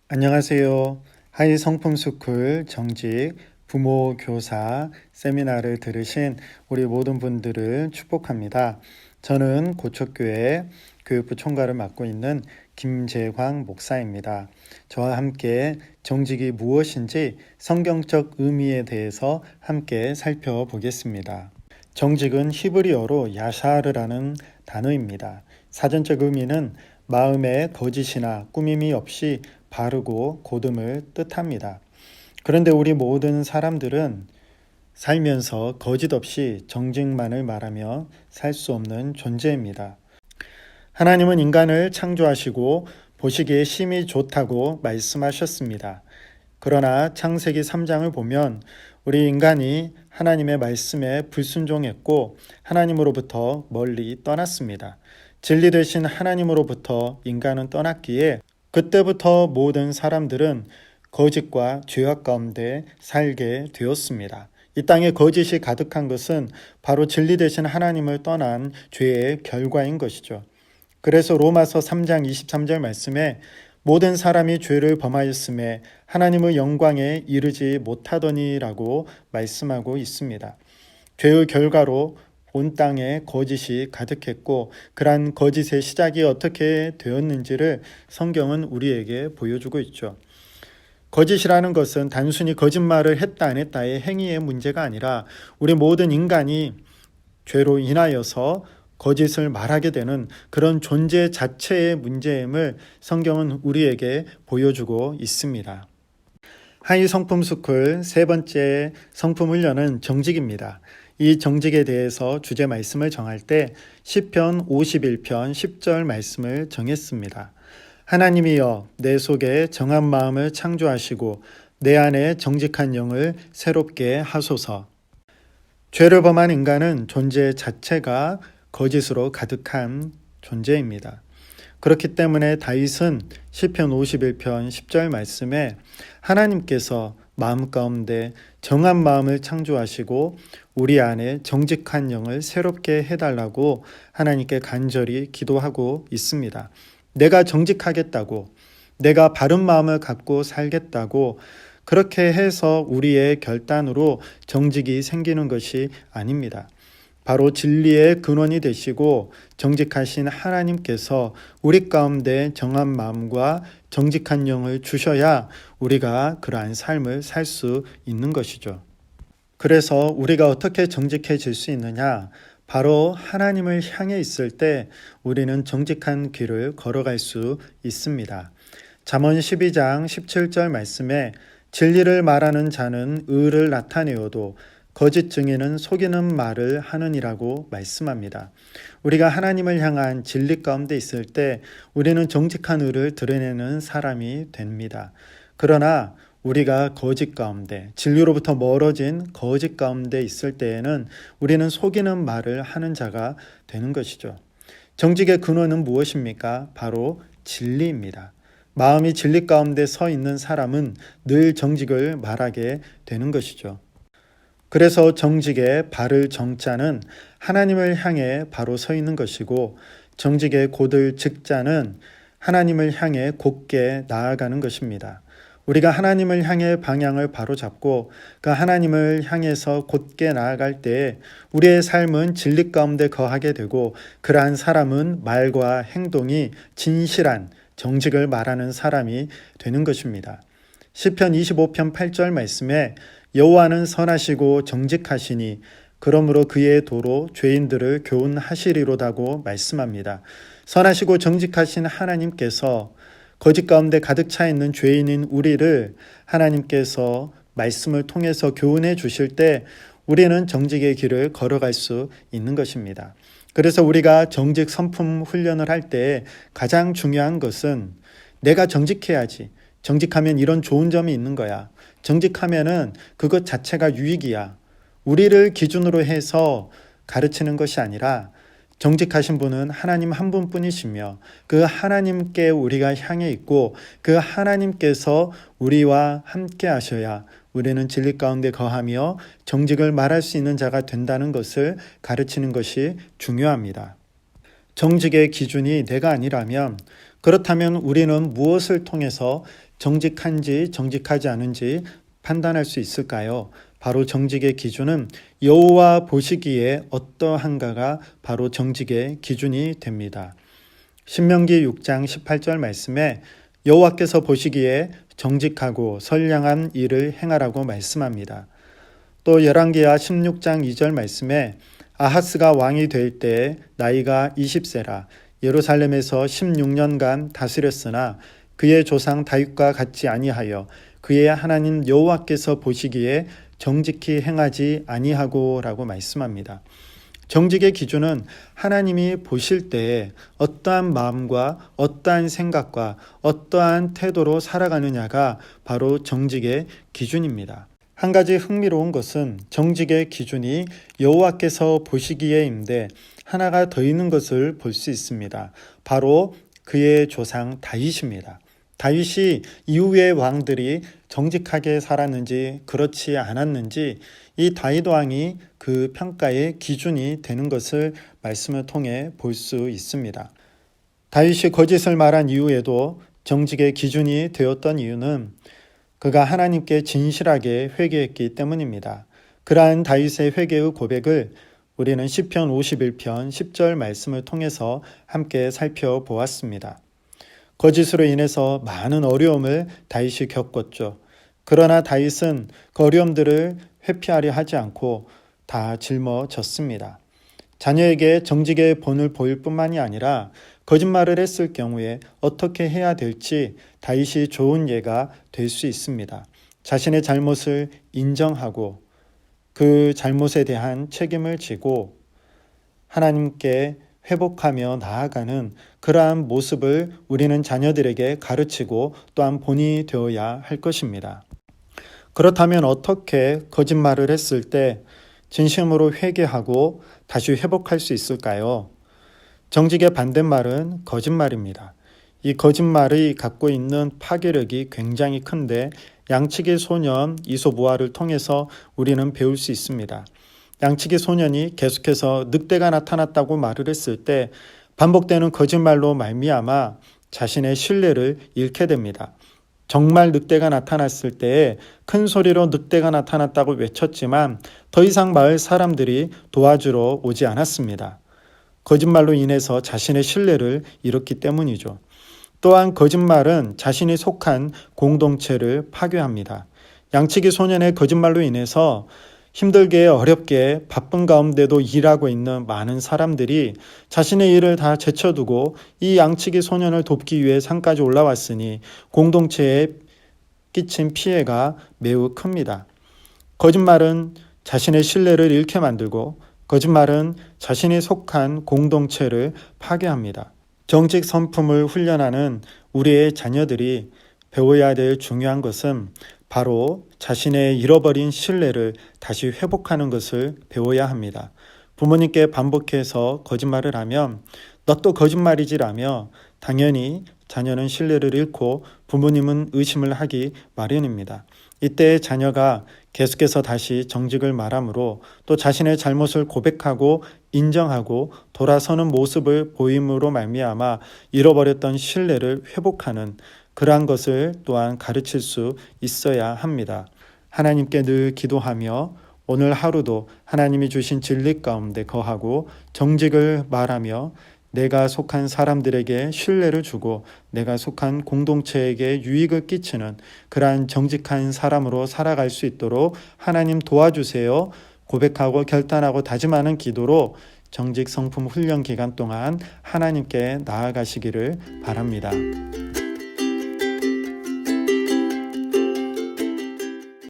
안녕하세요. 하이 성품스쿨 정직 부모 교사 세미나를 들으신 우리 모든 분들을 축복합니다. 저는 고척교회 교육부 총괄을 맡고 있는 김재광 목사입니다. 저와 함께 정직이 무엇인지 성경적 의미에 대해서 함께 살펴보겠습니다. 정직은 히브리어로 야샤르라는 단어입니다. 사전적 의미는 마음에 거짓이나 꾸밈이 없이 바르고 곧음을 뜻합니다. 그런데 우리 모든 사람들은 살면서 거짓 없이 정직만을 말하며 살 수 없는 존재입니다. 하나님은 인간을 창조하시고 보시기에 심히 좋다고 말씀하셨습니다. 그러나 창세기 3장을 보면 우리 인간이 하나님의 말씀에 불순종했고 하나님으로부터 멀리 떠났습니다. 진리 되신 하나님으로부터 인간은 떠났기에 그때부터 모든 사람들은 거짓과 죄악 가운데 살게 되었습니다. 이 땅에 거짓이 가득한 것은 바로 진리 되신 하나님을 떠난 죄의 결과인 것이죠. 그래서 로마서 3장 23절 말씀에 모든 사람이 죄를 범하였음에 하나님의 영광에 이르지 못하더니라고 말씀하고 있습니다. 죄의 결과로 온 땅에 거짓이 가득했고 그러한 거짓의 시작이 어떻게 되었는지를 성경은 우리에게 보여주고 있죠. 거짓이라는 것은 단순히 거짓말을 했다 안 했다의 행위의 문제가 아니라 우리 모든 인간이 죄로 인하여서 거짓을 말하게 되는 그런 존재 자체의 문제임을 성경은 우리에게 보여주고 있습니다. 하이 성품스쿨 세 번째 성품 훈련은 정직입니다. 이 정직에 대해서 주제 말씀을 정할 때 시편 51편 10절 말씀을 정했습니다. 하나님이여 내 속에 정한 마음을 창조하시고 내 안에 정직한 영을 새롭게 하소서. 죄를 범한 인간은 존재 자체가 거짓으로 가득한 존재입니다. 그렇기 때문에 다윗은 시편 51편 10절 말씀에 하나님께서 마음 가운데 정한 마음을 창조하시고 우리 안에 정직한 영을 새롭게 해달라고 하나님께 간절히 기도하고 있습니다. 내가 정직하겠다고, 내가 바른 마음을 갖고 살겠다고 그렇게 해서 우리의 결단으로 정직이 생기는 것이 아닙니다. 바로 진리의 근원이 되시고 정직하신 하나님께서 우리 가운데 정한 마음과 정직한 영을 주셔야 우리가 그러한 삶을 살 수 있는 것이죠. 그래서 우리가 어떻게 정직해질 수 있느냐? 바로 하나님을 향해 있을 때 우리는 정직한 길을 걸어갈 수 있습니다. 잠언 12장 17절 말씀에 진리를 말하는 자는 의를 나타내어도 거짓 증인은 속이는 말을 하느니라고 말씀합니다. 우리가 하나님을 향한 진리 가운데 있을 때 우리는 정직한 의를 드러내는 사람이 됩니다. 그러나 우리가 거짓 가운데, 진리로부터 멀어진 거짓 가운데 있을 때에는 우리는 속이는 말을 하는 자가 되는 것이죠. 정직의 근원은 무엇입니까? 바로 진리입니다. 마음이 진리 가운데 서 있는 사람은 늘 정직을 말하게 되는 것이죠. 그래서 정직의 바를 정자는 하나님을 향해 바로 서 있는 것이고 정직의 곧을 직자는 하나님을 향해 곧게 나아가는 것입니다. 우리가 하나님을 향해 방향을 바로 잡고 그 하나님을 향해서 곧게 나아갈 때 우리의 삶은 진리 가운데 거하게 되고 그러한 사람은 말과 행동이 진실한 정직을 말하는 사람이 되는 것입니다. 시편 25편 8절 말씀에 여호와는 선하시고 정직하시니 그러므로 그의 도로 죄인들을 교훈하시리로다고 말씀합니다. 선하시고 정직하신 하나님께서 거짓 가운데 가득 차 있는 죄인인 우리를 하나님께서 말씀을 통해서 교훈해 주실 때 우리는 정직의 길을 걸어갈 수 있는 것입니다. 그래서 우리가 정직 선품 훈련을 할 때 가장 중요한 것은 내가 정직해야지. 정직하면 이런 좋은 점이 있는 거야. 정직하면은 그것 자체가 유익이야. 우리를 기준으로 해서 가르치는 것이 아니라 정직하신 분은 하나님 한 분뿐이시며 그 하나님께 우리가 향해 있고 그 하나님께서 우리와 함께 하셔야 우리는 진리 가운데 거하며 정직을 말할 수 있는 자가 된다는 것을 가르치는 것이 중요합니다. 정직의 기준이 내가 아니라면 그렇다면 우리는 무엇을 통해서 정직한지 정직하지 않은지 판단할 수 있을까요? 바로 정직의 기준은 여호와 보시기에 어떠한가가 바로 정직의 기준이 됩니다. 신명기 6장 18절 말씀에 여호와께서 보시기에 정직하고 선량한 일을 행하라고 말씀합니다. 또 열왕기하 16장 2절 말씀에 아하스가 왕이 될 때에 나이가 20세라 예루살렘에서 16년간 다스렸으나 그의 조상 다윗과 같지 아니하여 그의 하나님 여호와께서 보시기에 정직히 행하지 아니하고라고 말씀합니다. 정직의 기준은 하나님이 보실 때에 어떠한 마음과 어떠한 생각과 어떠한 태도로 살아가느냐가 바로 정직의 기준입니다. 한 가지 흥미로운 것은 정직의 기준이 여호와께서 보시기에인데 하나가 더 있는 것을 볼 수 있습니다. 바로 그의 조상 다윗입니다. 다윗이 이후의 왕들이 정직하게 살았는지 그렇지 않았는지 이 다윗 왕이 그 평가의 기준이 되는 것을 말씀을 통해 볼 수 있습니다. 다윗이 거짓을 말한 이후에도 정직의 기준이 되었던 이유는 그가 하나님께 진실하게 회개했기 때문입니다. 그러한 다윗의 회개의 고백을 우리는 시편 51편 10절 말씀을 통해서 함께 살펴보았습니다. 거짓으로 인해서 많은 어려움을 다윗이 겪었죠. 그러나 다윗은 그 어려움들을 회피하려 하지 않고 다 짊어졌습니다. 자녀에게 정직의 본을 보일 뿐만이 아니라 거짓말을 했을 경우에 어떻게 해야 될지 다윗이 좋은 예가 될 수 있습니다. 자신의 잘못을 인정하고 그 잘못에 대한 책임을 지고 하나님께 회복하며 나아가는 그러한 모습을 우리는 자녀들에게 가르치고 또한 본이 되어야 할 것입니다. 그렇다면 어떻게 거짓말을 했을 때 진심으로 회개하고 다시 회복할 수 있을까요? 정직의 반대말은 거짓말입니다. 이 거짓말이 갖고 있는 파괴력이 굉장히 큰데 양치기 소년 이솝우화를 통해서 우리는 배울 수 있습니다. 양치기 소년이 계속해서 늑대가 나타났다고 말을 했을 때 반복되는 거짓말로 말미암아 자신의 신뢰를 잃게 됩니다. 정말 늑대가 나타났을 때에 큰 소리로 늑대가 나타났다고 외쳤지만 더 이상 마을 사람들이 도와주러 오지 않았습니다. 거짓말로 인해서 자신의 신뢰를 잃었기 때문이죠. 또한 거짓말은 자신이 속한 공동체를 파괴합니다. 양치기 소년의 거짓말로 인해서 힘들게 어렵게 바쁜 가운데도 일하고 있는 많은 사람들이 자신의 일을 다 제쳐두고 이 양치기 소년을 돕기 위해 산까지 올라왔으니 공동체에 끼친 피해가 매우 큽니다. 거짓말은 자신의 신뢰를 잃게 만들고 거짓말은 자신이 속한 공동체를 파괴합니다. 정직 성품을 훈련하는 우리의 자녀들이 배워야 될 중요한 것은 바로 자신의 잃어버린 신뢰를 다시 회복하는 것을 배워야 합니다. 부모님께 반복해서 거짓말을 하면 너 또 거짓말이지라며 당연히 자녀는 신뢰를 잃고 부모님은 의심을 하기 마련입니다. 이때 자녀가 계속해서 다시 정직을 말하므로 또 자신의 잘못을 고백하고 인정하고 돌아서는 모습을 보임으로 말미암아 잃어버렸던 신뢰를 회복하는 그러한 것을 또한 가르칠 수 있어야 합니다. 하나님께 늘 기도하며 오늘 하루도 하나님이 주신 진리 가운데 거하고 정직을 말하며 내가 속한 사람들에게 신뢰를 주고 내가 속한 공동체에게 유익을 끼치는 그러한 정직한 사람으로 살아갈 수 있도록 하나님 도와주세요. 고백하고 결단하고 다짐하는 기도로 정직 성품 훈련 기간 동안 하나님께 나아가시기를 바랍니다.